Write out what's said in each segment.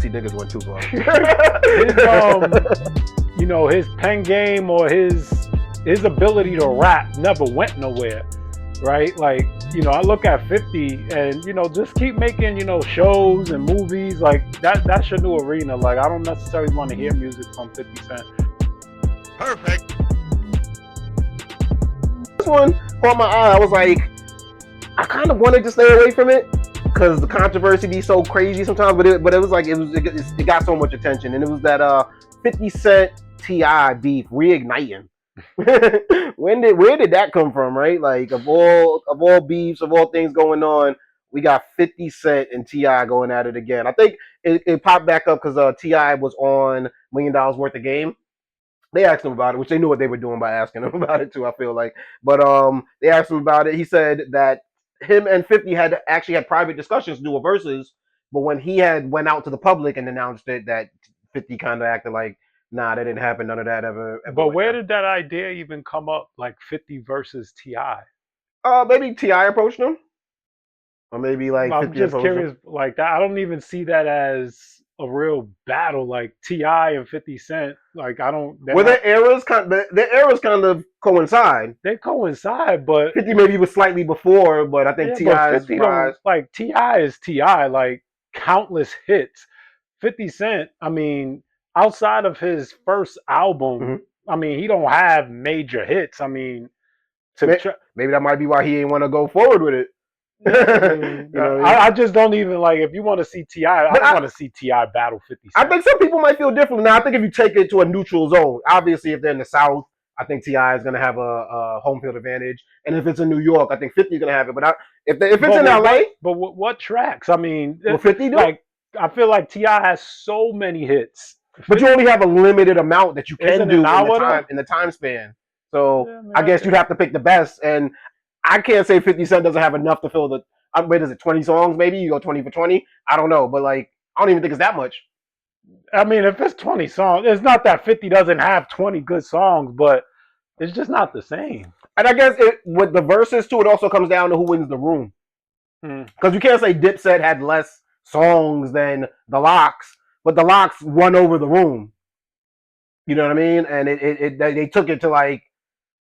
pussy niggas went too far. His pen game or his ability to rap never went nowhere, right? Like, I look at 50 and, just keep making, shows and movies. Like, that's your new arena. Like, I don't necessarily want to hear music from 50 Cent. Perfect. This one caught my eye. I was like, I kind of wanted to stay away from it because the controversy be so crazy sometimes. But it was like it got so much attention, and it was that 50 Cent T.I. beef reigniting. Where did that come from, right? Like of all beefs, of all things going on, we got 50 Cent and T.I. going at it again. I think it popped back up because T.I. was on $1 Million Worth of Game. They asked him about it, which they knew what they were doing by asking him about it too, I feel like. But they asked him about it. He said that him and 50 had private discussions to do a versus, but when he had went out to the public and announced it, that 50 kind of acted like, nah, that didn't happen. None of that ever But where did that idea even come up? Like 50 versus T.I.? Maybe T.I. approached him, or maybe like. I'm just curious. Him. Like that, I don't even see that as a real battle. Like T.I. and 50 Cent. Like I don't. Their eras kind of coincide. They coincide, but 50 maybe was slightly before, but I think T.I.'s rise. Like T.I. is T.I. Like countless hits. 50 Cent. I mean, outside of his first album, I mean, he don't have major hits. I mean, maybe that might be why he didn't want to go forward with it. I just don't even like. If you want to see T.I., I don't want to see T.I. battle 50 Cent. I think some people might feel differently. Now, I think if you take it to a neutral zone, obviously, if they're in the South, I think T.I. is going to have a home field advantage, and if it's in New York, I think 50 is going to have it. But if it's in LA, but what tracks? I mean, will 50 do? Like, I feel like T.I. has so many hits, but you only have a limited amount that you can do in the time span. So I guess you'd have to pick the best, and I can't say 50 Cent doesn't have enough to fill the. Wait, is it 20 songs? Maybe you go 20 for 20. I don't know, but like I don't even think it's that much. I mean, if it's 20 songs, it's not that 50 doesn't have 20 good songs, but it's just not the same. And I guess with the verses too, it also comes down to who wins the room. Because you can't say Dipset had less songs than the Locks, but the Locks won over the room. You know what I mean? And they took it to like,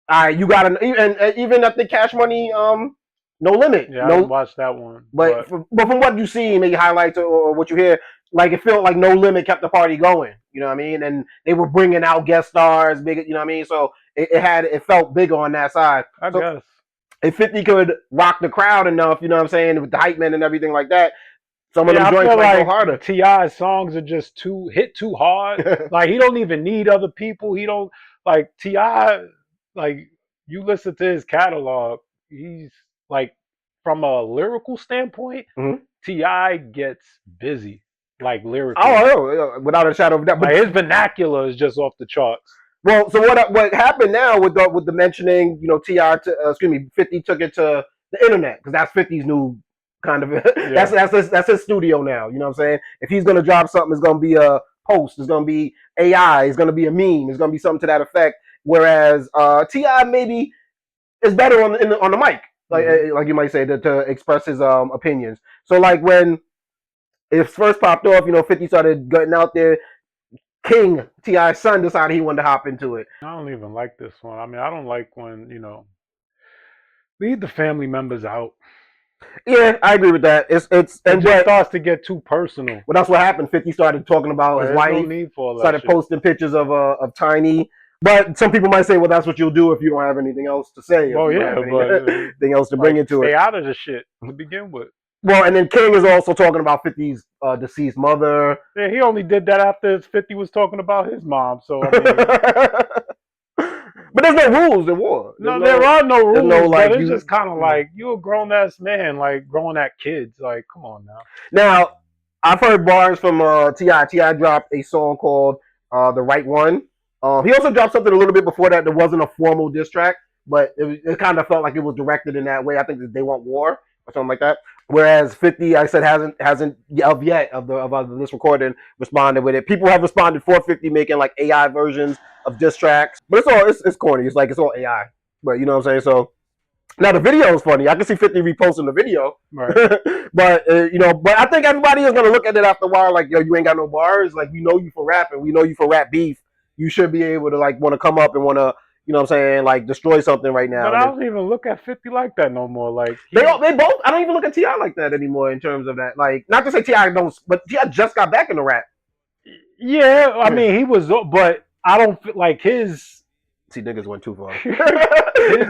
all right, you got even at the Cash Money No Limit. Yeah, I didn't watch that one. But from what you see, maybe highlights or what you hear, like it felt like No Limit kept the party going. You know what I mean? And they were bringing out guest stars, big. You know what I mean? So it felt big on that side. I guess if 50 could rock the crowd enough, you know what I'm saying, with the hype men and everything like that, some of them joints might go harder. T.I.'s songs are just too hard. Like he don't even need other people. He don't like T.I. Like you listen to his catalog, he's like from a lyrical standpoint, T.I. gets busy, like lyrically. Oh, without a shadow of a doubt. But his vernacular is just off the charts. Well, so what happened now with the mentioning, T.I. 50 took it to the internet because that's 50's new kind of. Yeah. That's his studio now. You know what I'm saying? If he's gonna drop something, it's gonna be a post. It's gonna be AI. It's gonna be a meme. It's gonna be something to that effect. Whereas T.I. maybe is better on the mic, like you might say, to express his opinions. So like when it first popped off, 50 started getting out there. King, T.I.'s son, decided he wanted to hop into it. I don't even like this one. I mean, I don't like when, leave the family members out. Yeah, I agree with that. It starts to get too personal. Well, that's what happened. 50 started talking about his wife. No need for all that started shit. Posting pictures of Tiny. But some people might say, well, that's what you'll do if you don't have anything else to say. Well, yeah, but anything else to bring into it. Stay out of the shit to begin with. Well, and then King is also talking about 50's deceased mother. Yeah, he only did that after 50 was talking about his mom. So, I mean... But there's no rules in war. There are no rules. But it's just kind of like, you're a grown-ass man, like, growing at kids. Like, come on now. Now, I've heard bars from T.I. T.I. dropped a song called The Right One. He also dropped something a little bit before that wasn't a formal diss track, but it kind of felt like it was directed in that way. I think that they want war or something like that. Whereas 50, I said, hasn't yet of this recording responded with it. People have responded for 50 making like AI versions of diss tracks, but it's corny. It's like it's all AI, but you know what I'm saying. So Now the video is funny. I can see 50 reposting the video, Right. but but I think everybody is gonna look at it after a while. Like, yo, you ain't got no bars. Like, we know you for rapping. We know you for rap beef. You should be able to like want to come up and want to, you know what I'm saying, like destroy something right now. But And I then, don't even look at 50 like that no more. Like they both. I don't even look at Ti like that anymore in terms of that. Like, not to say Ti don't, but Ti just got back into rap. yeah, I Yeah. mean he was, but I don't feel like his See, niggas went too far. his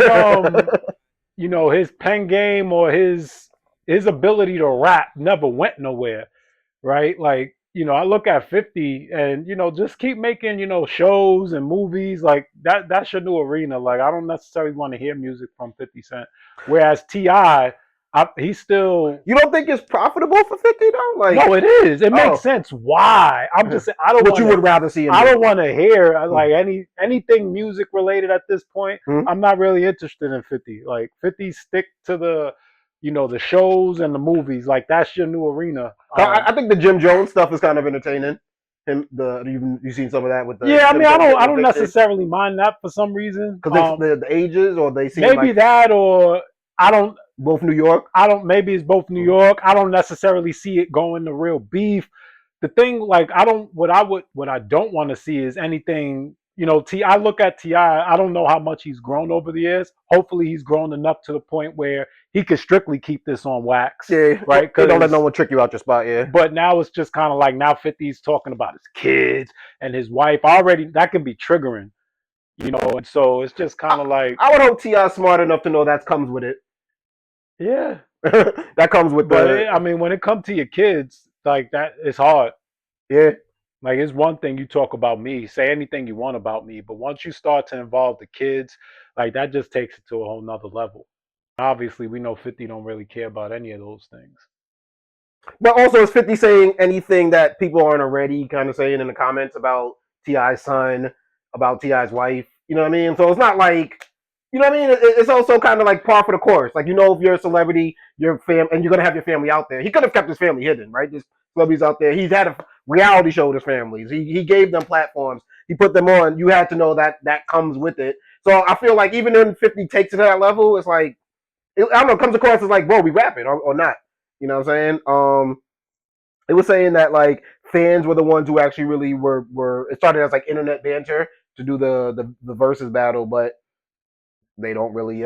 his pen game or his ability to rap never went nowhere, right? Like, I look at 50 and just keep making, shows and movies like that. That's your new arena. Like, I don't necessarily want to hear music from 50 Cent. Whereas T.I., he's still. You don't think it's profitable for 50 though? Like, No, it is. It makes oh, sense. Why? I'm just saying. I don't what you want would rather see him I do? don't want to hear like anything music related at this point. Hmm? I'm not really interested in 50. Like 50 stick to the shows and the movies. Like that's your new arena. I think the Jim Jones stuff is kind of entertaining. You seen some of that with the Yeah, I Jim mean, I Jones don't getting I don't evicted necessarily mind that for some reason. because the ages, or they seem Maybe like that, or I don't both New York. I don't. Maybe it's both New York. I don't necessarily see it going to real beef. The thing, like, I don't. What I don't want to see is anything. I look at Ti. I don't know how much he's grown over the years. Hopefully, he's grown enough to the point where he could strictly keep this on wax, Yeah, right? you don't let no Because, one trick you out your spot. Yeah, but now it's just kind of like now 50's talking about his kids and his wife. Already, that can be triggering, And so it's just kind of like, I would hope Ti smart enough to know that comes with it. yeah. That comes with But the I mean, when it comes to your kids, like that, it's hard. yeah. Like it's one thing you talk about me, say anything you want about me, but once you start to involve the kids, like that just takes it to a whole nother level. Obviously, we know 50 don't really care about any of those things. But also, is 50 saying anything that people aren't already kind of saying in the comments about Ti's son, about Ti's wife? You know what I mean? So it's not like, you know what I mean? It's also kind of like par for the course. Like, if you're a celebrity, and you're gonna have your family out there. He could have kept his family hidden, right? There's celebrities out there. He's had a reality show with his families. He gave them platforms. He put them on. You had to know that that comes with it. So I feel like even when 50 takes it to that level, it's like, I don't know, it comes across as like, bro, we rapping or not. You know what I'm saying? It was saying that like fans were the ones who actually really were. It started as like internet banter to do the versus battle, but they don't really.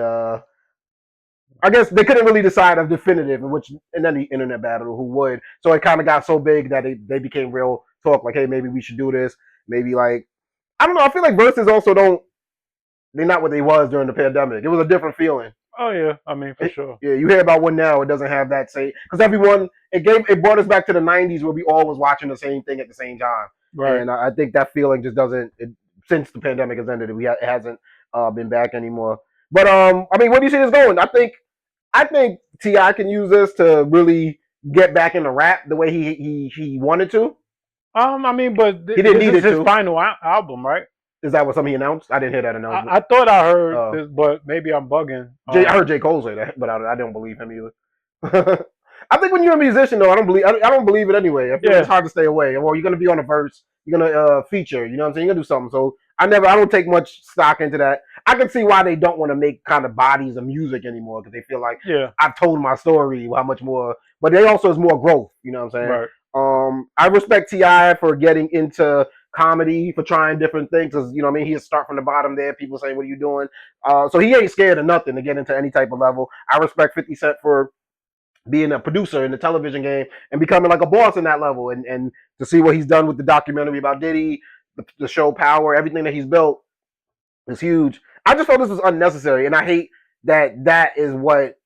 I guess they couldn't really decide a definitive in any internet battle who would. So it kind of got so big that they became real talk. Like, hey, maybe we should do this. Maybe like, I don't know. I feel like verses also don't. They're not what they was during the pandemic. It was a different feeling. Oh yeah, I mean for sure. Yeah, you hear about one now. It doesn't have that same because everyone it brought us back to the '90s where we all was watching the same thing at the same time, Right. and I think that feeling just doesn't. Since the pandemic has ended, it hasn't been back anymore. But I mean, where do you see this going? I think Ti can use this to really get back into rap the way he wanted to. I mean, but He didn't this need is it his to. final album, right? Is that what something he announced? I didn't hear that announcement. I thought I heard Uh, this, but maybe I'm bugging. I heard J. Cole say that, but I don't believe him either. I think when you're a musician, though, I don't believe it anyway. I feel like it's Yeah, hard to stay away. Or you're gonna be on a verse, you're gonna feature. You know what I'm saying? You're gonna do something. So I don't take much stock into that. I can see why they don't want to make kind of bodies of music anymore because they feel like yeah, I've told my story. How much more? But they also is more growth. You know what I'm saying? right. I respect Ti for getting into comedy, for trying different things. Cause you know what I mean, he start from the bottom there. People say, "What are you doing?" So he ain't scared of nothing to get into any type of level. I respect 50 Cent for being a producer in the television game and becoming like a boss in that level, and to see what he's done with the documentary about Diddy, the show Power, everything that he's built is huge. I just felt this was unnecessary, and I hate that is what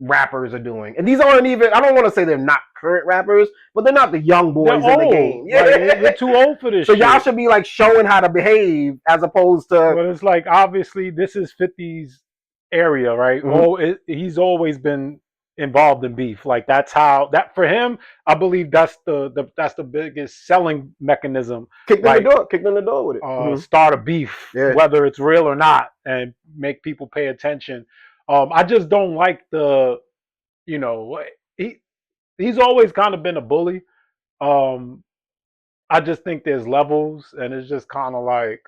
rappers are doing. And these aren't even, I don't want to say they're not current rappers, but they're not the young They're boys in the game. old. Yeah. Like you're too old for this So shit. y'all should be like showing how to behave as opposed to. But it's like obviously this is 50's area, right? He's always been involved in beef. Like that's how that for him. I believe that's the biggest selling mechanism. Kicked in the Like door, kicked in the door with it. start a beef, Yeah. whether it's real or not, and make people pay attention. I just don't like you know, he he's always kind of been a bully. Um, I just think there's levels, and it's just kind of like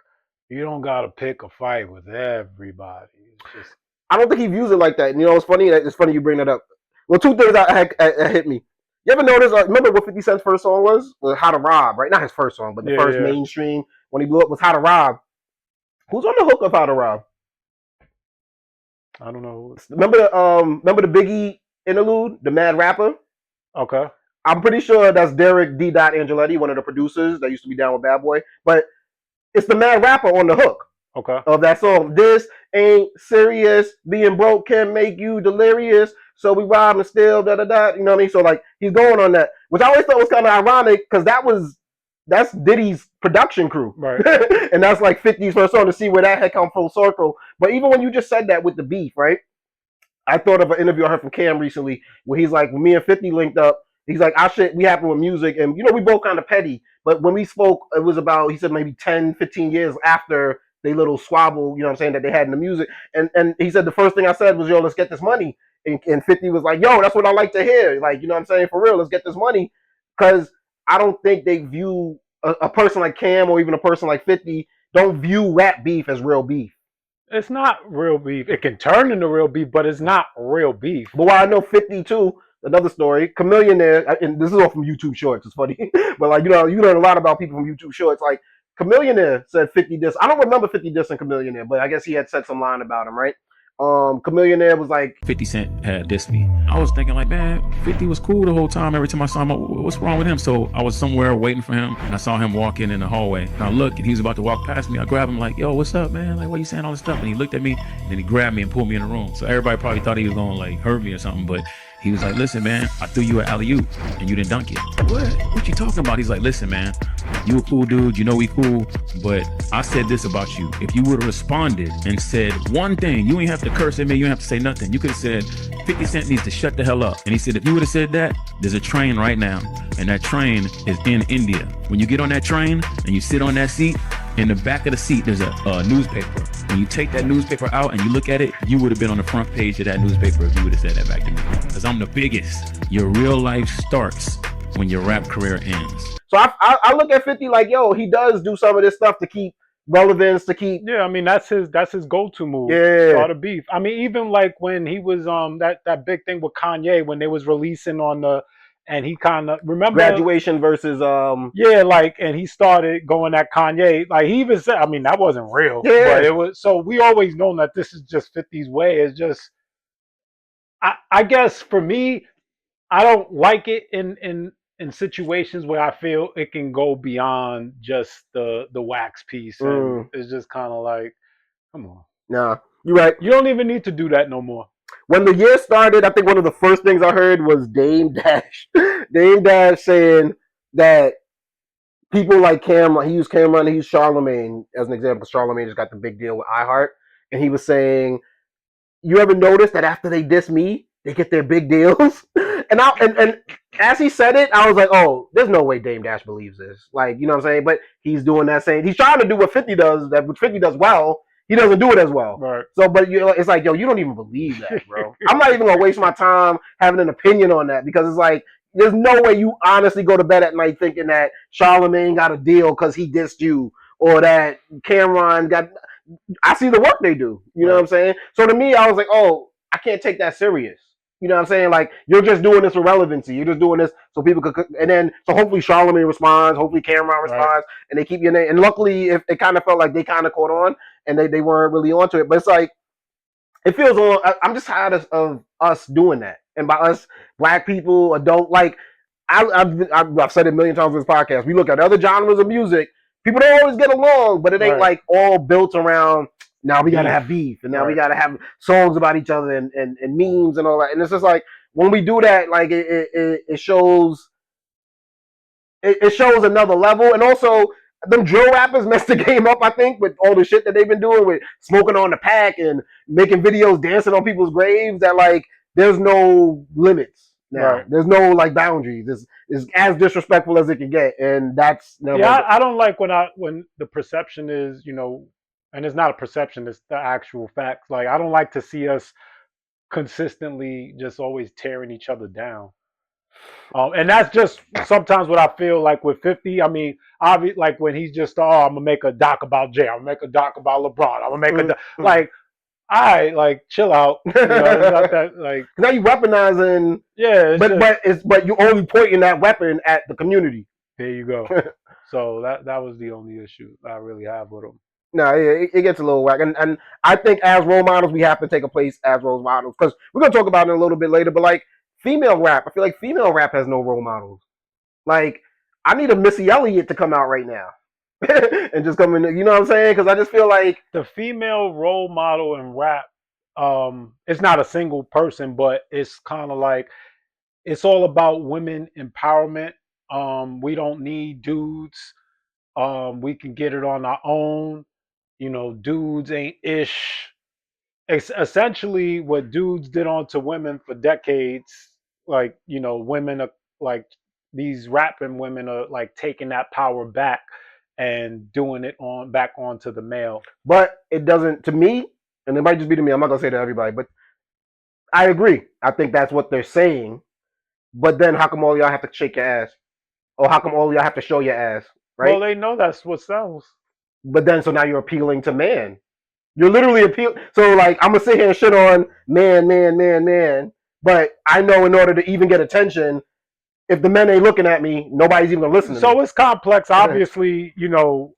you don't gotta pick a fight with everybody. It's just I don't think he views it like that. And you know, it's funny. It's funny you bring that up. Well, two things that hit me. You ever notice? Remember what 50 Cent's first song was? How to Rob, right? Not his first song, but the first mainstream when he blew up was How to Rob. Who's on the hook of How to Rob? I don't know. Remember the Biggie interlude, the Mad Rapper? Okay. I'm pretty sure that's Derek D. Angeletti, one of the producers that used to be down with Bad Boy. But it's the Mad Rapper on the hook. Okay. Of that song. This ain't serious. Being broke can make you delirious. So we rob and steal, da da da. You know what I mean? So like he's going on that, which I always thought was kind of ironic because that's Diddy's production crew, right? And that's like 50's first song to see where that had come full circle. But even when you just said that with the beef, right? I thought of an interview I heard from Cam recently where he's like, when me and 50 linked up, he's like, we happen with music, and you know we both kind of petty. But when we spoke, it was about, he said maybe 10, 15 years after they little squabble, you know what I'm saying, that they had in the music. And he said the first thing I said was, yo, let's get this money. And 50 was like, yo, that's what I like to hear. Like, you know what I'm saying? For real, let's get this money. Because I don't think they view a person like Cam or even a person like 50 don't view rap beef as real beef. It's not real beef. It can turn into real beef, but it's not real beef. But while I know 50 too, another story, Chameleonaire, and this is all from YouTube Shorts, it's funny. But like, you know, you learn a lot about people from YouTube Shorts. Like, Chameleonaire said 50 diss. I don't remember 50 dissing Chameleonaire, but I guess he had said some line about him, right? Chameleonaire was like, 50 Cent had dissed me. I was thinking like, man, 50 was cool the whole time. Every time I saw him, what's wrong with him? So I was somewhere waiting for him, and I saw him walking in the hallway. And I looked, and he was about to walk past me. I grabbed him like, yo, what's up, man? Like, why you saying all this stuff? And he looked at me, and then he grabbed me and pulled me in the room. So everybody probably thought he was going to like hurt me or something, but he was like, listen, man, I threw you an alley-oop, and you didn't dunk it. What you talking about? He's like, listen, man, you a cool dude, you know we cool, but I said this about you. If you would have responded and said one thing, you ain't have to curse at me, you ain't have to say nothing. You could have said, 50 Cent needs to shut the hell up. And he said, if you would have said that, there's a train right now, and that train is in India. When you get on that train and you sit on that seat, in the back of the seat, there's a newspaper. When you take that newspaper out and you look at it, you would have been on the front page of that newspaper if you would have said that back to me. Because I'm the biggest. Your real life starts when your rap career ends. So I look at 50 like, yo, he does do some of this stuff to keep relevance, to keep. Yeah, I mean that's his go-to move. Yeah. Start a beef. I mean, even like when he was that big thing with Kanye when they was releasing on the. And he kind of remember Graduation versus yeah, like, and he started going at Kanye. Like he even said, I mean, that wasn't real, but it was. So we always known that this is just 50's way. It's just, I guess for me, I don't like it in situations where I feel it can go beyond just the wax piece, and it's just kind of like, come on, nah, you're right. You don't even need to do that no more. When the year started, I think one of the first things I heard was Dame Dash. Dame Dash saying that people like Cameron, he used Cameron, he used Charlemagne as an example. Charlemagne just got the big deal with iHeart. And he was saying, you ever notice that after they diss me, they get their big deals? and as he said it, I was like, oh, there's no way Dame Dash believes this. Like, you know what I'm saying? But he's doing that same, he's trying to do what 50 does, that what 50 does well. He doesn't do it as well. Right. So, but it's like, yo, you don't even believe that, bro. I'm not even going to waste my time having an opinion on that because it's like, there's no way you honestly go to bed at night thinking that Charlemagne got a deal because he dissed you or that Cameron got. I see the work they do. You know what I'm saying? So to me, I was like, oh, I can't take that serious. You know what I'm saying? Like, you're just doing this for relevancy. You're just doing this so people could, and then, so hopefully Charlemagne responds, hopefully Cameron responds, and they keep your name. And luckily, if it kind of felt like they kind of caught on and they weren't really onto it. But it's like, it feels on. I'm just tired of us doing that. And by us, black people, adult, like, I've said it a million times on this podcast. We look at other genres of music. People don't always get along, but it ain't like all built around, now we got to have beef. And now we got to have songs about each other and memes and all that. And it's just like, when we do that, like, it shows, it shows another level. And also, them drill rappers messed the game up, I think, with all the shit that they've been doing with smoking on the pack and making videos dancing on people's graves, that like there's no limits now. There's no like boundaries. It's as disrespectful as it can get, and that's never. Yeah, I don't like when the perception is, you know, and it's not a perception, it's the actual facts. Like, I don't like to see us consistently just always tearing each other down. And that's just sometimes what I feel like with 50. I mean, obviously, like when he's just, I'm gonna make a doc about Jay, I'm gonna make a doc about LeBron, I'm gonna make a doc. Like, all right, like chill out. You know, it's not that like Now you weaponizing, yeah. It's just, but you only pointing that weapon at the community. there you go. So that was the only issue I really have with him. No, it gets a little whack, and I think as role models, we have to take a place as role models because we're gonna talk about it a little bit later. But like female rap, I feel like female rap has no role models. Like I need a Missy Elliott to come out right now and just come in. You know what I'm saying? Because I just feel like The female role model in rap, it's not a single person, but it's kind of like it's all about women empowerment. We don't need dudes. We can get it on our own. You know, dudes ain't ish. It's essentially what dudes did onto women for decades. Like, you know, women are like these rapping women are like taking that power back and doing it on back onto the male. but it doesn't to me, and it might just be to me. I'm not gonna say to everybody, but I agree. I think that's what they're saying. But then how come all y'all have to shake your ass? Or how come all y'all have to show your ass? Well, Right? they know that's what sells. But then so now you're appealing to man. You're literally appeal. So like I'm gonna sit here and shit on man. But I know in order to even get attention, if the men ain't looking at me, nobody's even gonna listen to So me. it's complex. Obviously, you know,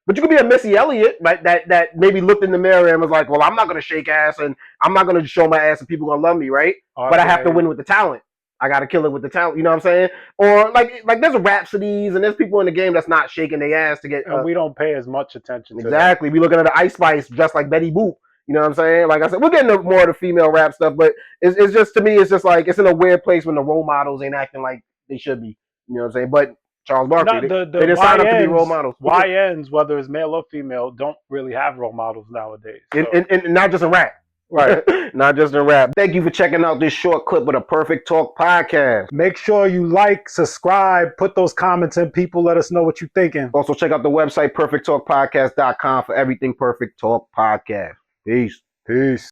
But you could be a Missy Elliott, right? That maybe looked in the mirror and was like, "Well, I'm not gonna shake ass and I'm not gonna show my ass and people gonna love me, right? But I have to win with the talent. I got to kill it with the talent. You know what I'm saying? Or like there's Rhapsodies and there's people in the game that's not shaking their ass to get. and we don't pay as much attention to that. Exactly. We looking at the Ice Spice dressed like Betty Boop. You know what I'm saying? Like I said, we're getting to more of the female rap stuff, but it's just to me, it's just like it's in a weird place when the role models ain't acting like they should be. You know what I'm saying? But Charles Barkley, Not the they didn't sign up to be role models. YNs, whether it's male or female, don't really have role models nowadays. So. And not just in rap. Right. Not just in rap. Thank you for checking out this short clip of the Perfect Talk podcast. Make sure you like, subscribe, put those comments in. People let us know what you're thinking. Also, check out the website, perfecttalkpodcast.com for everything Perfect Talk Podcast. Peace. Peace.